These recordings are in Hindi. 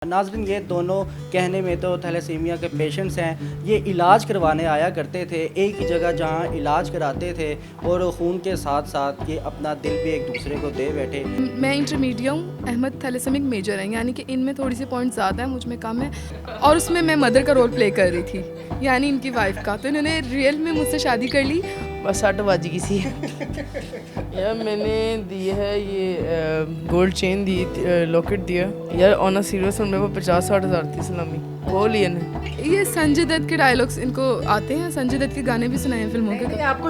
नाज़रीन, ये दोनों कहने में तो थैलेसीमिया के पेशेंट्स हैं। ये इलाज करवाने आया करते थे एक ही जगह जहां इलाज कराते थे और खून के साथ साथ ये अपना दिल भी एक दूसरे को दे बैठे। मैं इंटरमीडिएट हूँ, अहमद थैलेसेमिक मेजर है, यानी कि इनमें थोड़ी सी पॉइंट ज़्यादा है, मुझ में कम है। और उसमें मैं मदर का रोल प्ले कर रही थी, यानी इनकी वाइफ का। तो इन्होंने रियल में मुझसे शादी कर ली। बस 8 बज गई सी यार मैंने दी है ये गोल्ड चेन दी, लॉकेट दिया यार। ऑन अ सीरियस मेरे को 50-60 हज़ार थी सलामी वो लिए ने। ये संजय दत्त के डायलॉग्स इनको आते हैं, संजय दत्त के गाने भी सुनाए हैं फिल्मों के। आपको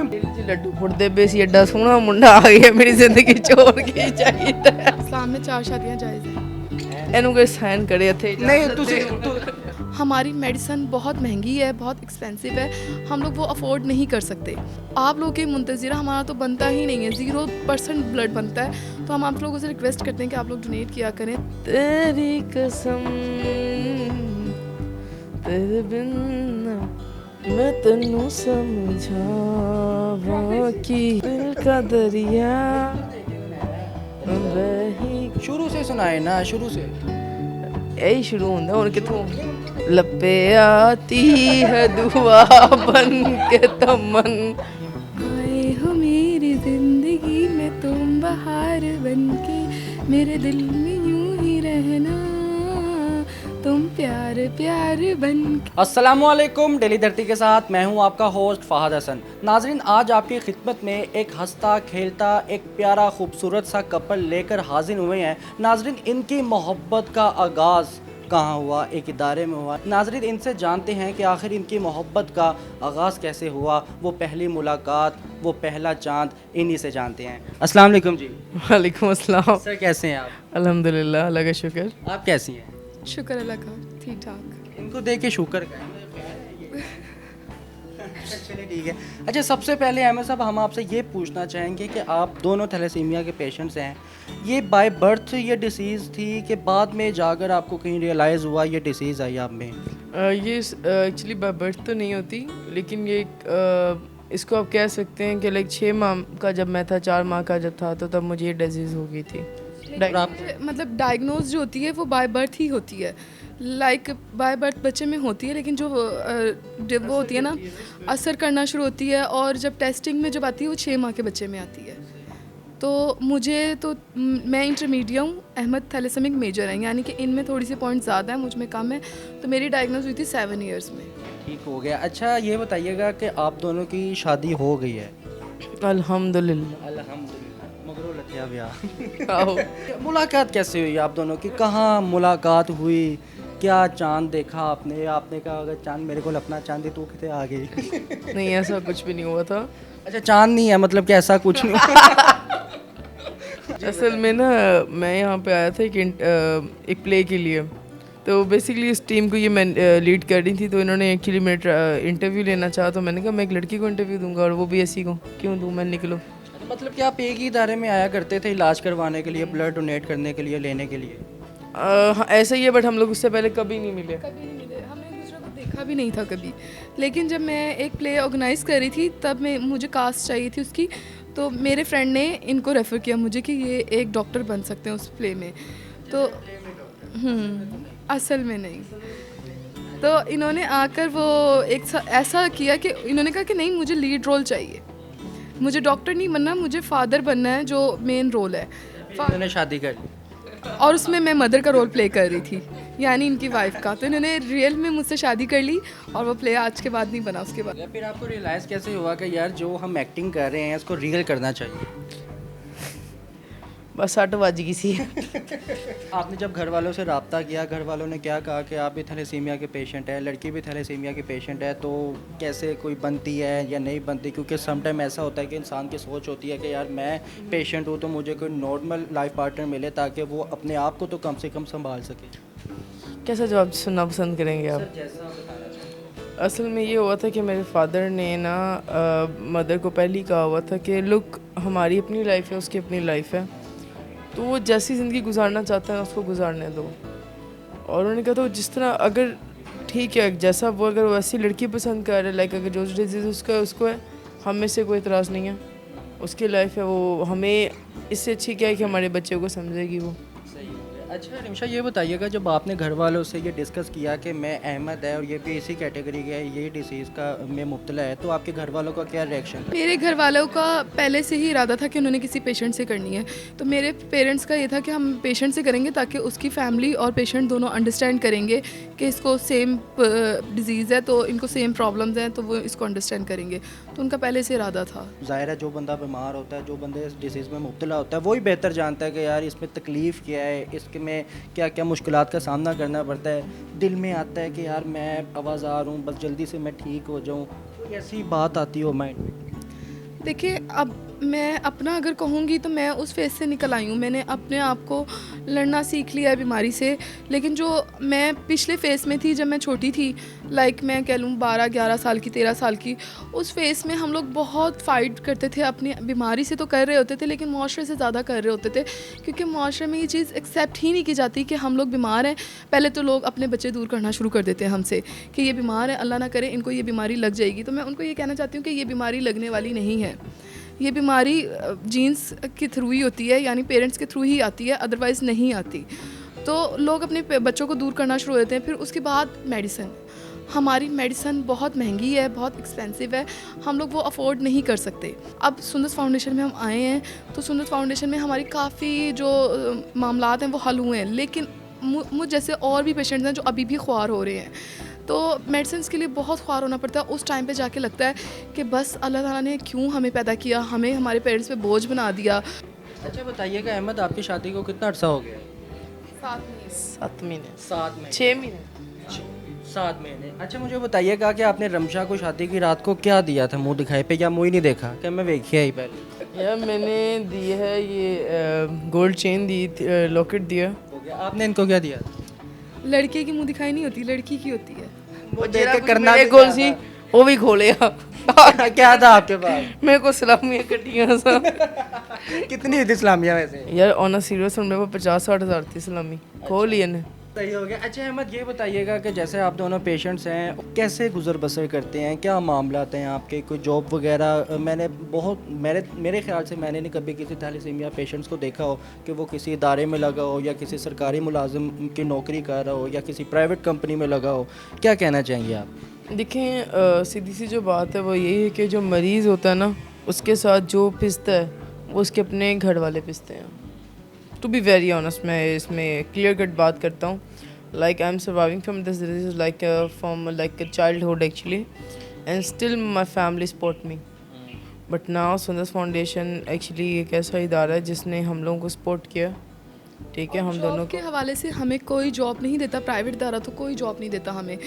लड्डू फुटदे बेस एडा सोहना मुंडा आ गया मेरी जिंदगी चोर की चाहिए। इस्लाम में 4 शादियाँ जायज़ हैं। एनू कोई साइन करे थे नहीं हमारी मेडिसन बहुत महंगी है, बहुत एक्सपेंसिव है, हम लोग वो अफोर्ड नहीं कर सकते। आप लोगों के मुंतज़िरा हमारा तो बनता ही नहीं है, 0% ब्लड बनता है। तो हम आप लोगों से रिक्वेस्ट करते हैं कि आप लोग डोनेट किया करें। तेरी कसम तेरे बिन मैं तेनू समझावा कि दिल का दरिया बही। शुरू से सुनाए ना, शुरू से यही शुरू होंदा और कितों लपे आती है दुआ बन के तमन। आए हो मेरी ज़िंदगी में तुम बहार बन के, मेरे दिल में यूं ही रहना, तुम प्यार प्यार बन के। अस्सलामुअलैकुम, डेली धरती के साथ मैं हूं आपका होस्ट फ़हद हसन। नाज़रीन, आज आपकी खिदमत में एक हंसता खेलता एक प्यारा खूबसूरत सा कपल लेकर हाजिर हुए हैं। नाज़रीन, इनकी मोहब्बत का आगाज़ कहाँ हुआ? एक इदारे में हुआ। नाज़रीन, इनसे जानते हैं कि आखिर इनकी मोहब्बत का आगाज़ कैसे हुआ, वो पहली मुलाकात, वो पहला चाँद, इन्हीं से जानते हैं। अस्सलाम वालेकुम जी। वालेकुम अस्सलाम। सर, कैसे हैं आप? अल्हम्दुलिल्लाह, अल्लाह का शुक्र। आप कैसी हैं? शुक्र अल्लाह का, ठीक ठाक। इनको देख के शुक्र का चलिए ठीक है। अच्छा, सबसे पहले अहमद साहब, हम आपसे ये पूछना चाहेंगे कि आप दोनों थैलेसीमिया के पेशेंट्स हैं। ये बाय बर्थ ये डिसीज़ थी कि बाद में जाकर आपको कहीं रियलाइज़ हुआ ये डिसीज़ आई आप में? ये एक्चुअली बाय बर्थ तो नहीं होती, लेकिन ये इसको आप कह सकते हैं कि लाइक 6 माह का जब मैं था, 4 माह का जब था, तो तब मुझे ये डिजीज़ हो गई थी। मतलब डायग्नोज जो होती है वो बाय बर्थ ही होती है, लाइक बाय बर्थ बच्चे में होती है, लेकिन जो वो होती है ना, असर करना शुरू होती है, और जब टेस्टिंग में जब आती है वो 6 माह के बच्चे में आती है। तो मुझे तो मैं इंटरमीडिएट हूँ, अहमद थैलेसेमिक मेजर है, यानी कि इनमें थोड़ी सी पॉइंट ज़्यादा है, मुझ में कम है। तो मेरी डायग्नोज हुई थी 7 ईयर्स में। ठीक हो गया। अच्छा, ये बताइएगा कि आप दोनों की शादी हो गई है? अल्हम्दुलिल्लाह। अल्हम्दुलिल्लाह, मगरू लतिया ब्याह। आओ। मुलाकात कैसे हुई आप दोनों की? कहाँ मुलाकात हुई? क्या चांद देखा आपने? आपने कहा अगर चांद मेरे को अपना चांद दे, तू कितने आ गई? नहीं, ऐसा कुछ भी नहीं हुआ था। अच्छा, चांद नहीं है, मतलब कि ऐसा कुछ नहीं। असल में ना, मैं यहाँ पे आया था एक प्ले के लिए। तो बेसिकली इस टीम को ये मैं लीड कर रही थी। तो इन्होंने एक्चुअली मेरा इंटरव्यू लेना चाहा, तो मैंने कहा मैं एक लड़की को इंटरव्यू दूंगा, और वो भी ऐसी को क्यों दूँ, मैं निकलो। मतलब कि आप एक ही इदारे में आया करते थे इलाज करवाने के लिए, ब्लड डोनेट करने के लिए, लेने के लिए? हाँ, ऐसा ही है, बट हम लोग उससे पहले कभी नहीं मिले। कभी नहीं मिले, हमने एक दूसरे को देखा भी नहीं था कभी। लेकिन जब मैं एक प्ले ऑर्गेनाइज़ कर रही थी, तब मुझे कास्ट चाहिए थी उसकी। तो मेरे फ्रेंड ने इनको रेफ़र किया मुझे कि ये एक डॉक्टर बन सकते हैं उस प्ले में। तो असल में नहीं। तो इन्होंने आकर वो ऐसा किया कि इन्होंने कहा कि नहीं, मुझे लीड रोल चाहिए, मुझे डॉक्टर नहीं बनना, मुझे फादर बनना है, जो मेन रोल है। इन्होंने शादी कर ली और उसमें मैं मदर का रोल प्ले कर रही थी, यानी इनकी वाइफ का। तो इन्होंने रियल में मुझसे शादी कर ली, और वो प्ले आज के बाद नहीं बना उसके बाद। फिर आपको रियलाइज़ कैसे हुआ कि यार जो हम एक्टिंग कर रहे हैं इसको रियल करना चाहिए? बस 8 बज गई सी आपने जब घर वालों से रब्ता किया, घर वालों ने क्या कहा कि आप भी थैलेसीमिया के पेशेंट है, लड़की भी थैलेसीमिया के पेशेंट है, तो कैसे कोई बनती है या नहीं बनती? क्योंकि सम टाइम ऐसा होता है कि इंसान की सोच होती है कि यार मैं पेशेंट हूँ तो मुझे कोई नॉर्मल लाइफ पार्टनर मिले ताकि वो अपने आप को तो कम से कम संभाल सके। कैसा जवाब सुनना पसंद करेंगे आप? जैसा आप बताना चाहें। असल में ये हुआ था कि मेरे फादर ने ना मदर को पहले ही कहा हुआ था कि लुक, हमारी अपनी लाइफ है, उसकी अपनी लाइफ है, तो वो जैसी ज़िंदगी गुजारना चाहता है उसको गुजारने दो। और उन्होंने कहा तो जिस तरह, अगर ठीक है, जैसा वो, अगर वैसी लड़की पसंद कर रहा है, लाइक अगर जो डिजीज़ उसको है, हम में से कोई इतराज़ नहीं है, उसकी लाइफ है, वो हमें इससे अच्छी क्या है कि हमारे बच्चे को समझेगी वो। सही हो गया। अच्छा रिमशा, ये बताइएगा जब आपने घर वालों से ये डिस्कस किया कि मैं अहमद है और ये भी इसी कैटेगरी का है, ये डिसीज़ का में मुब्तला है, तो आपके घर वालों का क्या रिएक्शन था? मेरे घर वालों का पहले से ही इरादा था कि उन्होंने किसी पेशेंट से करनी है। तो मेरे पेरेंट्स का ये था कि हम पेशेंट से करेंगे ताकि उसकी फैमिली और पेशेंट दोनों अंडरस्टैंड करेंगे कि इसको सेम डिज़ीज़ है, तो इनको सेम प्रॉब्लम्स हैं, तो वो इसको अंडरस्टैंड करेंगे। तो उनका पहले से इरादा था। ज़ाहिर है जो बंदा बीमार होता है, जो बंदे इस डिसीज़ में मुब्तला होता है, वही बेहतर जानता है कि यार इसमें तकलीफ़ क्या है, इसके में क्या क्या मुश्किलात का सामना करना पड़ता है। दिल में आता है कि यार मैं आवाज़ार हूँ, बस जल्दी से मैं ठीक हो जाऊँ, कोई ऐसी बात आती हो माइंड में? देखिए, अब मैं अपना अगर कहूँगी तो मैं उस फेज़ से निकल आई हूँ। मैंने अपने आप को लड़ना सीख लिया है बीमारी से। लेकिन जो मैं पिछले फ़ेज़ में थी जब मैं छोटी थी, लाइक मैं कह लूँ 12-11 साल की, 13 साल की, उस फ़ेज़ में हम लोग बहुत फ़ाइट करते थे। अपनी बीमारी से तो कर रहे होते थे लेकिन मुआशरे से ज़्यादा कर रहे होते थे, क्योंकि मुआशरे में ये चीज़ एक्सेप्ट ही नहीं की जाती कि हम लोग बीमार हैं। पहले तो लोग अपने बच्चे दूर करना शुरू कर देते हैं हमसे कि ये बीमार है, अल्लाह ना करे इनको ये बीमारी लग जाएगी। तो मैं उनको ये कहना चाहती हूँ कि ये बीमारी लगने वाली नहीं है। ये बीमारी जीन्स के थ्रू ही होती है, यानी पेरेंट्स के थ्रू ही आती है, अदरवाइज़ नहीं आती। तो लोग अपने बच्चों को दूर करना शुरू हो देते हैं। फिर उसके बाद मेडिसिन, हमारी मेडिसिन बहुत महंगी है, बहुत एक्सपेंसिव है, हम लोग वो अफोर्ड नहीं कर सकते। अब सुन्नत फाउंडेशन में हम आए हैं, तो सुन्नत फाउंडेशन में हमारी काफ़ी जो मामलात हैं वो हल हुए हैं, लेकिन मुझ जैसे और भी पेशेंट्स हैं जो अभी भी ख्वार हो रहे हैं। तो मेडिसिन के लिए बहुत ख्वार होना पड़ता है। उस टाइम पे जाके लगता है कि बस अल्लाह ताला ने क्यों हमें पैदा किया, हमें हमारे पेरेंट्स पे बोझ बना दिया। अच्छा बताइएगा अहमद, आपकी शादी को कितना अर्सा हो गया? 7 महीने 7 महीने 6 महीने 7 महीने। अच्छा मुझे बताइएगा कि आपने रमशा को शादी की रात को क्या दिया था मुंह दिखाए पे, या मुँह ही नहीं देखा कि मैं देखिए ही पहले? यार मैंने दी है ये गोल्ड चेन दी, लॉकेट दिया। हो गया। आपने इनको क्या दिया? लड़के की मुंह दिखाई नहीं होती, लड़की की होती है। वो देख के करना एक गोल सी वो भी खोले क्या था आपके पास? मेरे को सलामियाँ कटियाँ सब। कितनी थी इस्लामिया वैसे? यार ऑन अ सीरियस मेरे को 50-60 हज़ार थी सलामी, खो लिए ने। सही हो गया। अच्छा अहमद ये बताइएगा कि जैसे आप दोनों पेशेंट्स हैं, कैसे गुजर बसर करते हैं, क्या मामलात हैं आपके, कोई जॉब वगैरह? मैंने बहुत मेरे ख्याल से मैंने नहीं कभी किसी थैलेसीमिया पेशेंट्स को देखा हो कि वो किसी इदारे में लगा हो या किसी सरकारी मुलाजिम की नौकरी कर रहा हो या किसी प्राइवेट कंपनी में लगा हो। क्या कहना चाहेंगे आप? देखें, सीधी सी जो बात है वो यही है कि जो मरीज़ होता है ना, उसके साथ जो पिसता है वो उसके अपने घर वाले पिसते हैं। टू बी वेरी ऑनेस्ट, मैं इसमें क्लियर कट बात करता हूँ। Like I am surviving from this disease like from like childhood actually, and still my family support me. But now सुन्नत फाउंडेशन एक्चुअली एक ऐसा इदारा है जिसने हम लोगों को सपोर्ट किया। ठीक है, हम दोनों जॉब के हवाले से हमें कोई जॉब नहीं देता, प्राइवेट इदारा तो कोई जॉब नहीं देता हमें।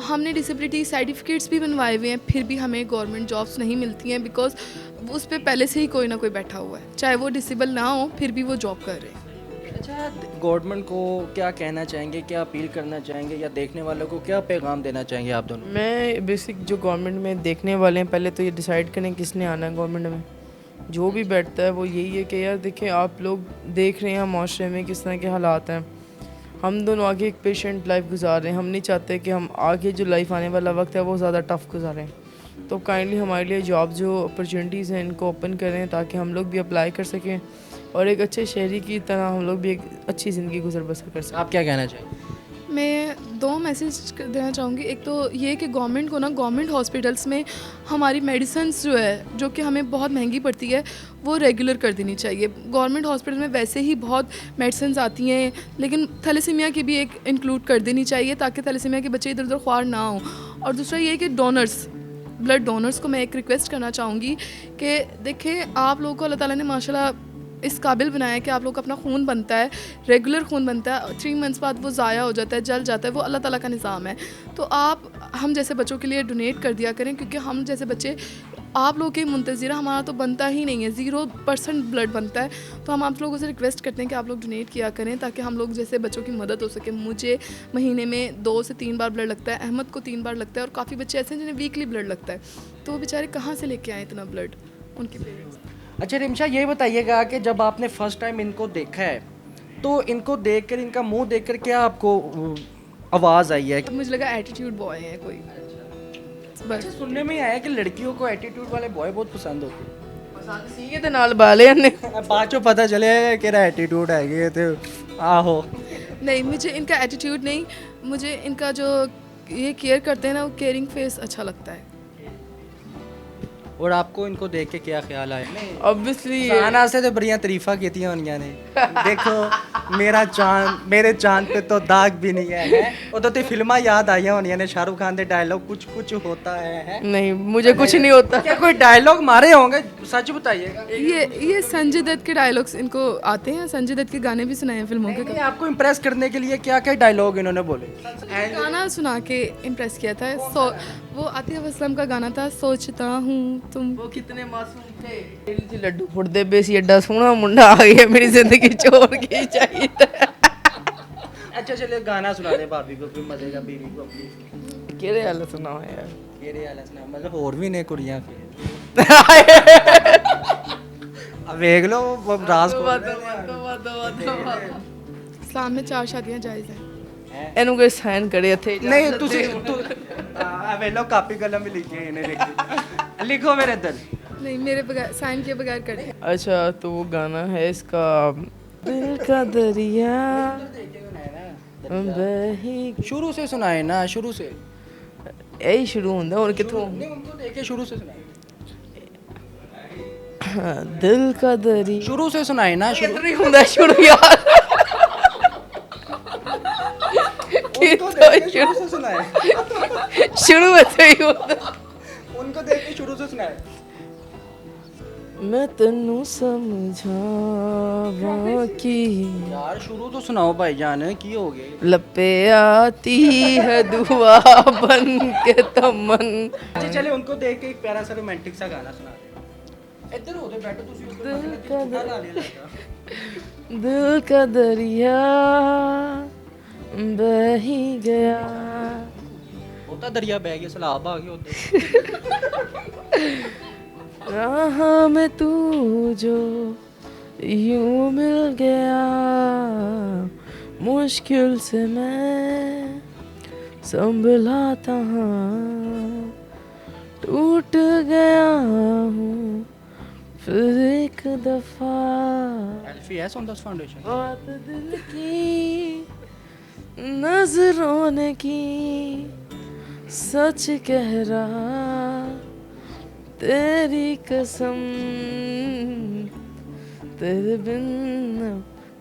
हमने डिसेबिलिटी सर्टिफिकेट्स भी बनवाए हुए हैं, फिर भी हमें गवर्नमेंट जॉब्स नहीं मिलती हैं, बिकॉज उस पर पहले से ही कोई ना कोई बैठा हुआ है, चाहे वो डिसेबल ना हो फिर भी वो जॉब कर रहे हैं। अच्छा गवर्नमेंट को क्या कहना चाहेंगे, क्या अपील करना चाहेंगे, या देखने वालों को क्या पैगाम देना चाहेंगे आप दोनों? मैं बेसिक जो गवर्नमेंट में देखने वाले हैं, पहले तो ये डिसाइड करें किसने आना है गवर्नमेंट में। जो भी बैठता है वो यही है कि यार देखें, आप लोग देख रहे हैं माशरे में किस तरह के हालात हैं। हम दोनों आगे एक पेशेंट लाइफ गुजार रहे हैं, हम नहीं चाहते कि हम आगे जो लाइफ आने वाला वक्त है वो ज़्यादा टफ गुजारें। तो काइंडली हमारे लिए जॉब जो अपॉर्चुनिटीज़ हैं इनको ओपन करें ताकि हम लोग भी अप्लाई कर सकें और एक अच्छे शहरी की तरह हम लोग भी एक अच्छी ज़िंदगी गुजर बसर कर सकें। आप क्या कहना चाहेंगे? मैं 2 मैसेज देना चाहूँगी। एक तो ये कि गवर्नमेंट को ना, गवर्नमेंट हॉस्पिटल्स में हमारी मेडिसिन्स जो है, जो कि हमें बहुत महंगी पड़ती है, वो रेगुलर कर देनी चाहिए। गवर्नमेंट हॉस्पिटल में वैसे ही बहुत मेडिसिन्स आती हैं, लेकिन थैलेसीमिया की भी एक इंक्लूड कर देनी चाहिए ताकि थैलेसीमिया के बच्चे इधर उधर ख्वार ना हों। और दूसरा ये कि डोनर्स, ब्लड डोनर्स को मैं एक रिक्वेस्ट करना चाहूँगी कि देखें, आप लोगों को अल्लाह ताला ने माशाल्लाह इस काबिल बनाया है कि आप लोग का अपना खून बनता है, रेगुलर खून बनता है, 3 मंथ्स बाद वो ज़ाया हो जाता है, जल जाता है, वो अल्लाह ताला का निज़ाम है। तो आप हम जैसे बच्चों के लिए डोनेट कर दिया करें, क्योंकि हम जैसे बच्चे आप लोगों के मुंतज़िरा हमारा तो बनता ही नहीं है, 0% ब्लड बनता है। तो हम आप लोगों से रिक्वेस्ट करते हैं कि आप लोग डोनेट किया करें ताकि हम लोग जैसे बच्चों की मदद हो सके। मुझे महीने में 2 से 3 बार ब्लड लगता है, अहमद को 3 बार लगता है, और काफ़ी बच्चे ऐसे हैं जिन्हें वीकली ब्लड लगता है। तो वो बेचारे कहाँ से लेके आए इतना ब्लड, उनके पेरेंट्स। अच्छा रिमशा ये बताइएगा कि जब आपने फर्स्ट टाइम इनको देखा है तो इनको देखकर, इनका मुंह देखकर क्या आपको आवाज़ आई है? तो मुझे लगा एटीट्यूड बॉय है कोई, बस। अच्छा सुनने में ही आया कि लड़कियों को एटीट्यूड वाले बॉय बहुत पसंद होते हैं। सीखे ते नाल बाले ने बाद चो पता चलेगा कि एटीट्यूड है तो आहो। नहीं, मुझे इनका एटीट्यूड नहीं, मुझे इनका जो ये केयर करते हैं ना, वो केयरिंग फेस अच्छा लगता है। और आपको इनको देख के क्या ख्याल आया? ऑब्वियसली साना से तो बड़ियां तारीफा की होनिया ने, देखो मेरे चांद पे तो दाग भी नहीं है। उधर तो फिल्मा याद आई होनिया ने, शाहरुख खान के डायलॉग कुछ कुछ होता है। नहीं, मुझे कुछ नहीं होता। क्या कोई डायलॉग मारे होंगे, सच बताइएगा। ये संजय दत्त के डायलॉग्स इनको आते हैं, संजय दत्त के गाने भी सुनाए हैं फिल्मों के। नहीं, आपको इम्प्रेस करने के लिए क्या क्या डायलॉग इन्होंने बोले? गाना सुना के इम्प्रेस किया था। वो आतिफ असलम का गाना था, सोचता हूँ तुम। वो कितने मासूम थे। दिल च लड्डू फुटदे पे सी, एड्डा सोहना मुंडा आ गया मेरी जिंदगी चोर की चाहिए। अच्छा चलिए गाना सुना दे भाभी को, कोई मजे का, बीवी को अपनी। केड़े हाल सुनाओ यार। केड़े हाल सुना, मतलब और भी ने कुड़ियां फिर। अब देख लो वो राज को इस्लाम में 4 शादियां जायज़ हैं। ਇਹਨੂੰ ਕੋਈ ਸਾਈਨ ਕਰੇ ਇੱਥੇ नहीं तुसी अब लो कापी कलम भी लिखे इन्हें लिखो मेरे इधर। नहीं, मेरे बगैर साइन किए बगैर कर दिया। अच्छा, तो वो गाना है इसका, दिल का दरिया बही। शुरू से सुनाए ना, शुरू से। यही शुरू ਹੁੰਦਾ और किथों? नहीं उनको देखे शुरू से सुनाए। दिल का दरिया शुरू से सुनाए ना, शुरू। नहीं ਹੁੰਦਾ शुरू यार। उनको देख के शुरू से सुनाए। शुरू ऐसे ही होता। उनको देख के शुरू से सुनाए। मैं तन्नू समझावा की यार शुरू तो सुनाओ भाईजान, की हो गए? लपे आती है दुआ बन के तमन। अच्छा चले उनको देख के एक प्यारा सा रोमांटिक सा गाना सुना दे। इधर हो दे बैठो तुसी, दिल का दरिया बही गया। होता दरिया बह गया, सैलाब आ गया उधर। राह में तू जो यूं मिल गया, मुश्किल से मैं संभला था, टूट गया हूँ फिर एक दफा। LFS on this foundation। बात दिल की नजरों ने की, सच कह रहा तेरी कसम, तेरे बिन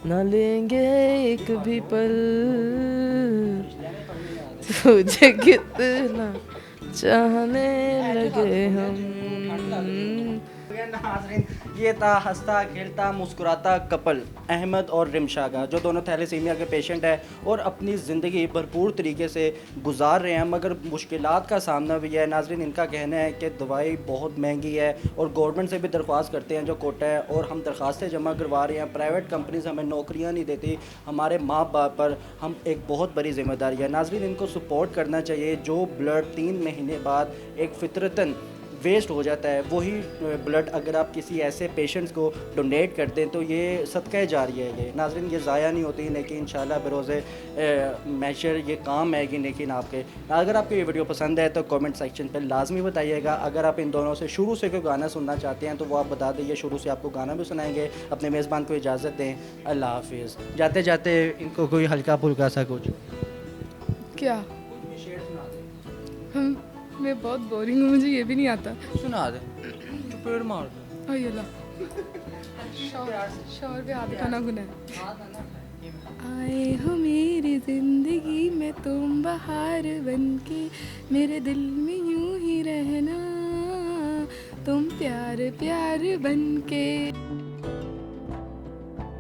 न लेंगे एक भी पल, तुझे कितना चाहने लगे हम। नाज़रीन, ये था हंसता खेलता मुस्कुराता कपल अहमद और रिमशा का, जो दोनों थैलेसीमिया के पेशेंट है और अपनी ज़िंदगी भरपूर तरीके से गुजार रहे हैं, मगर मुश्किलात का सामना भी है। नाज़रीन, इनका कहना है कि दवाई बहुत महंगी है और गवर्नमेंट से भी दरख्वास्त करते हैं जो कोटा है, और हम दरख्वास्तें जमा करवा रहे हैं। प्राइवेट कंपनीज हमें नौकरियाँ नहीं देती, हमारे माँ बाप पर हम एक बहुत बड़ी जिम्मेदारी है। नाज़रीन, इनको सपोर्ट करना चाहिए। जो ब्लड 3 महीने बाद एक फितरतन वेस्ट हो जाता है, वही ब्लड अगर आप किसी ऐसे पेशेंट्स को डोनेट कर दें तो ये सदका जारिया है। ये नाज़रीन, ये ज़ाया नहीं होती, लेकिन इंशाल्लाह बरोज़े मैशर ये काम आएगी। लेकिन आपके अगर आपको ये वीडियो पसंद है तो कमेंट सेक्शन पर लाजमी बताइएगा। अगर आप इन दोनों से शुरू से कोई गाना सुनना चाहते हैं तो वो आप बता दीजिए, शुरू से आपको गाना भी सुनाएंगे। अपने मेज़बान को इजाज़त दें, अल्लाह हाफिज़। जाते जाते इनको कोई हल्का फुल्का सा कुछ क्या? मैं बहुत बोरिंग हूँ, मुझे ये भी नहीं आता। सुना दे, चपेड़ मार दे। अरे अल्लाह, शौर पे हाथ उठाना गुनाह है। आए हो मेरी जिंदगी में तुम बहार बनके, मेरे दिल में यूं ही रहना तुम प्यार प्यार बनके।